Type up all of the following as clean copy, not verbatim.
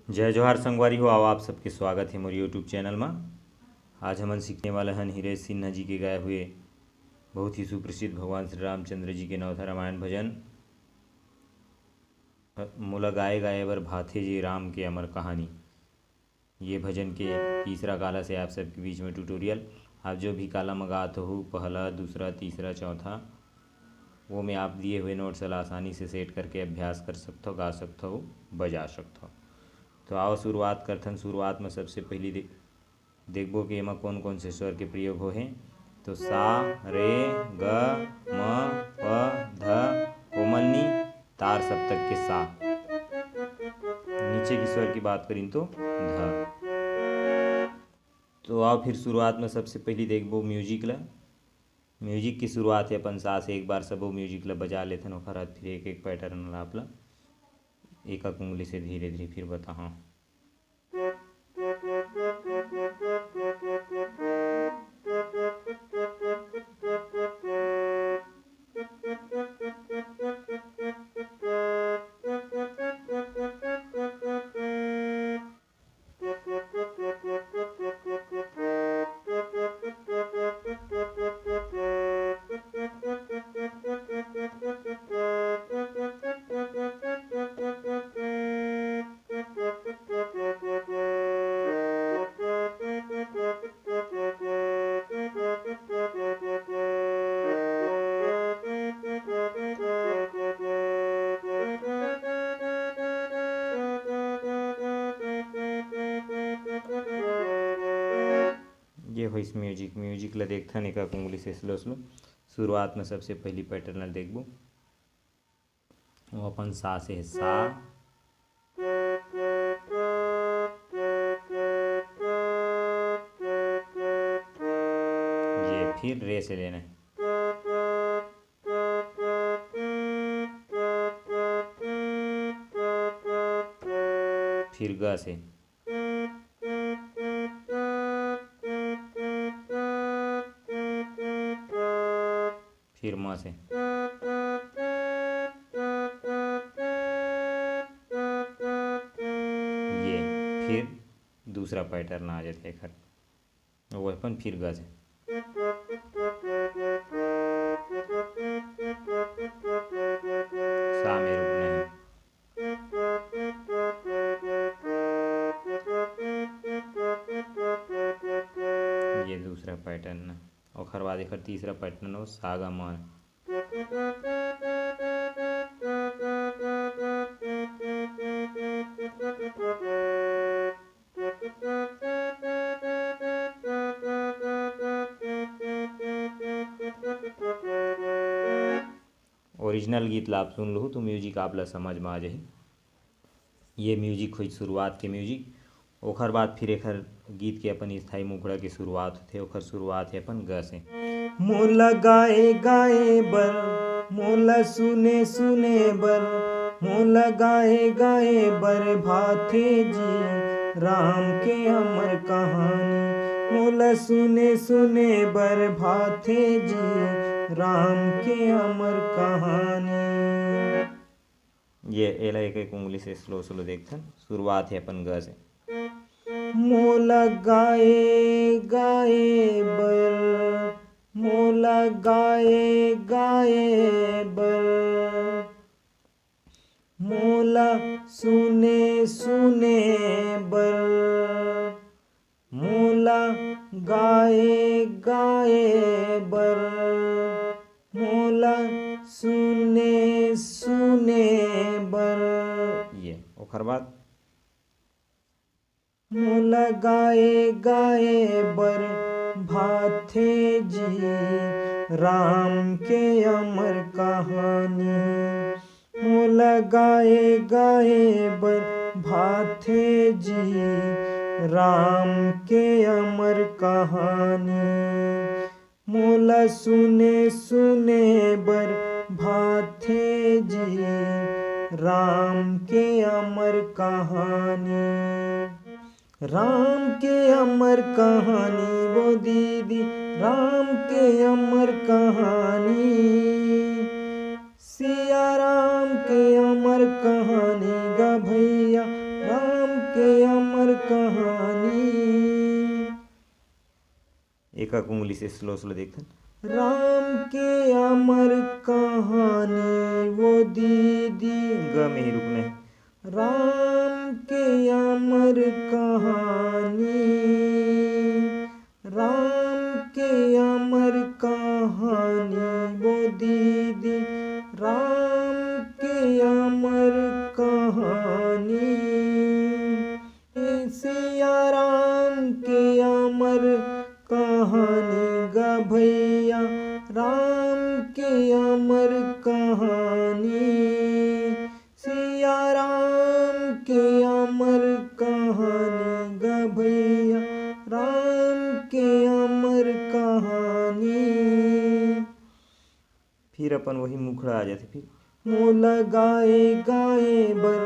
जय जोहार संगवारी हो। आओ आप सबके स्वागत है मोर यूट्यूब चैनल में। आज हमन सीखने वाला हन हिरेश सिन्हा जी के गाए हुए बहुत ही सुप्रसिद्ध भगवान श्री रामचंद्र जी के नवथा रामायण भजन मोला गाए गाए बर भाथे जी राम के अमर कहानी। ये भजन के तीसरा काला से आप सबके बीच में ट्यूटोरियल। आप जो भी काला मंगात हो पहला दूसरा तीसरा चौथा वो में आप दिए हुए नोट्स वाला आसानी से सेट करके अभ्यास कर सकते हो, गा सकते हो, बजा सकते हो। तो आओ शुरुआत करथन। शुरुआत में सबसे पहली देखबो कि एमा कौन कौन से स्वर के प्रयोग हो हैं। तो सा रे ग म प ध कोमल नी तार सप्तक के सा। नीचे की स्वर की बात करें तो ध। तो आओ फिर शुरुआत में सबसे पहली देखबो म्यूजिक ला। म्यूजिक की शुरुआत है अपन सा से। एक बार सबो म्यूजिक ला बजा लेथन, ओकर बाद फिर एक एक पैटर्न ला आप ला एक उंगली से धीरे धीरे फिर बताहा। ये हो इस म्यूजिक ला देखथन एक उंगली से स्लो स्लो। शुरुआत में सबसे पहली पैटर्न ला देखबो, वो अपन सा से है सा ये फिर रे से लेना है। फिर ग से फिर म से ये फिर दूसरा पैटर्न आ जाता है खर वो अपन फिर ग से सा में रुकना है। ये दूसरा पैटर्न और खर बाद एक तीसरा पैटर्न हो सा ग म। ओरिजिनल गीत ला आप सुन लो तो म्यूजिक आप ला समझ में आ जाही। ये म्यूजिक हुई शुरुआत के म्यूजिक। ओखर बाद फिर एक गीत के अपन स्थाई मुखड़ा के शुरुआत होते। ओखर शुरुआत है अपन ग से। मोला गाए गाए बर मोला सुने सुने बर मोला गाए गाए बर भाथे जी राम के अमर कहानी। मोला सुने सुने बर भाथे जी राम के अमर कहानी। ये एला एक एक उंगली से स्लो स्लो देखथन। शुरुआत है अपन ग से। मोला गाए गाए बर मोला गाए गाए बर मोला सुने सुने बर मोला गाए गाए बर मोला सुने सुने बर। ये ओखर बाद मोला गाए गाए बर भाथे जी राम के अमर कहानी। मोला गाए गाए बर भाथे जी राम के अमर कहानी। मोला सुने सुने बर भाथे जी राम के अमर कहानी। राम के अमर कहानी वो दीदी राम के अमर कहानी। सिया राम के अमर कहानी गा भैया राम के कहानी। एक उंगली से स्लो स्लो देखते। राम के अमर कहानी वो दीदी, ग में ही रुकना है। राम के अमर कहानी, राम के अमर कहानी वो दीदी, राम के अमर कहानी। सिया राम के अमर कहानी गा भैया, राम के अमर कहानी। सिया राम के अमर कहानी गा भैया, राम के अमर कहानी। फिर अपन वही मुखड़ा आ जाते। फिर मोला गाए गाए बर,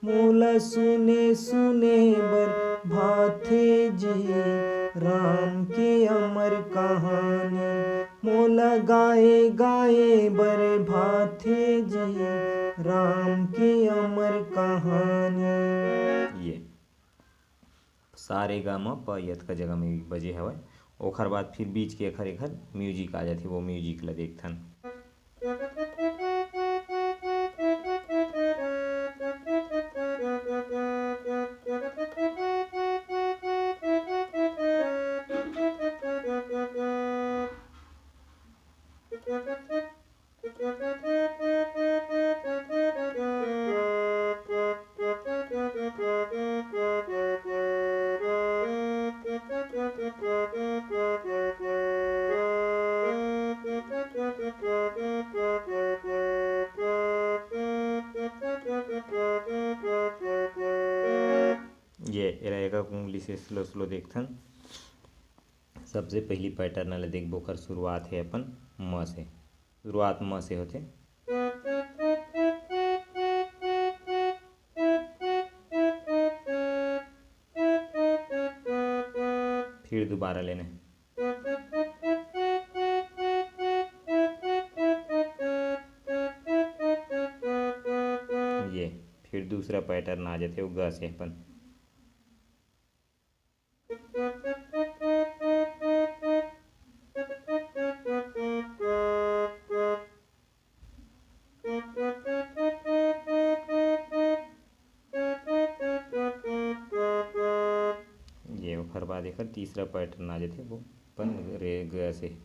मोला सुने सुने बर भाथे जी, राम के अमर कहानी। मोला गाए गाए बर भाथे जी, राम के अमर कहानी। ये सारे गा म प यत का जगह में बजे हवय। ओखर बाद फिर बीच के एखर म्यूजिक आ जाथे, वो म्यूजिक ला देखथन। ये रहेगा उंगली से स्लो स्लो देखथन। सबसे पहली पैटर्न ला देखबो, कर शुरुआत है अपन म से। शुरुआत म से होथे। फिर दोबारा लेना है। ये फिर दूसरा पैटर्न आ जाते, वो ग से अपन। ये ओखर बाद एकर तीसरा पैटर्न आ जाते, वो अपन रे ग से।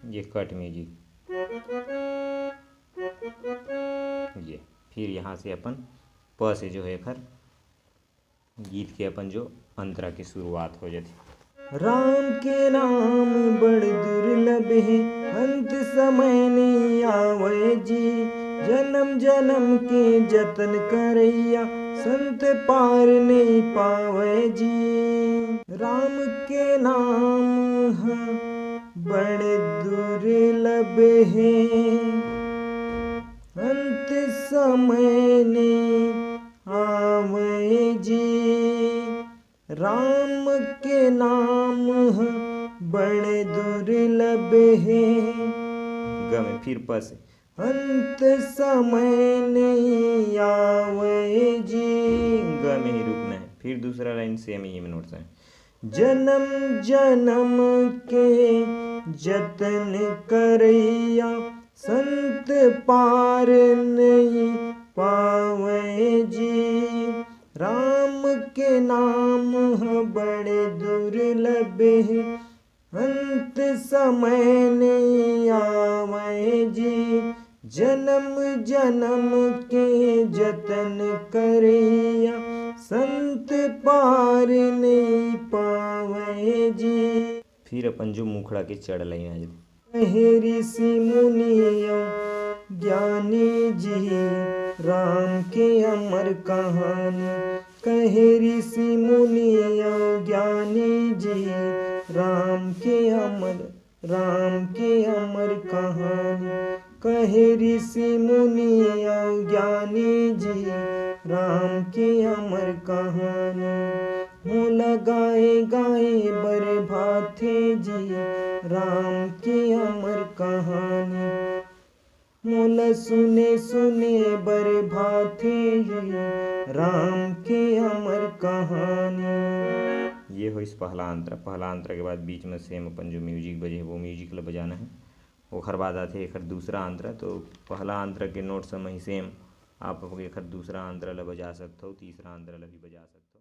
ये कट म्यूजिक। ये फिर यहाँ से अपन प से जो है खर गीत के अपन जो अंतरा की शुरुआत हो जाती। राम के नाम बड़ दुर्लभ है, अंत समय नहीं आवे जी, जन्म जन्म के जतन करैया, संत पार नहीं पावे जी। राम के नाम बड़े दुर्लभ है, अंत समय नहीं आवे जी। राम के नाम बड़े दुर्लभ है, ग में फिर प से। अंत समय नहीं आवे जी, ग में ही रुकना है। फिर दूसरा लाइन सेम ये में नोट से। जन्म जन्म के जतन करैया, संत पार नहीं पावे जी। राम के नाम बड़े दुर्लभ है, अंत समय नहीं आवे जी। जन्म जन्म के जतन करैया, संत पार नहीं पावे जी। फिर अपन जो मुखड़ा के चढ़ लाइन आ जाती। कहे ऋषि मुनियों ज्ञानी जी, राम के अमर कहानी। कहे ऋषि मुनियों ज्ञानी जी, राम के अमर राम के अमर कहानी। कहे ऋषि मुनि और ज्ञानी जी, राम के अमर कहानी। मोला गाए गाए बर भाथे जी, राम के अमर कहानी। मोला सुने सुने बर भाथे जी, राम के अमर कहानी। ये होइस पहला अंतरा। पहला अंतरा के बाद बीच में सेम अपन जो म्यूजिक बजे वो म्यूजिक ला बजाना है। ओखर बाद आथे एखर दूसरा अंतरा। तो पहला अंतरा के नोट समय सेम आप एखर दूसरा अंतरा ला बजा सकथो, तीसरा अंतरा ला भी बजा सकथो।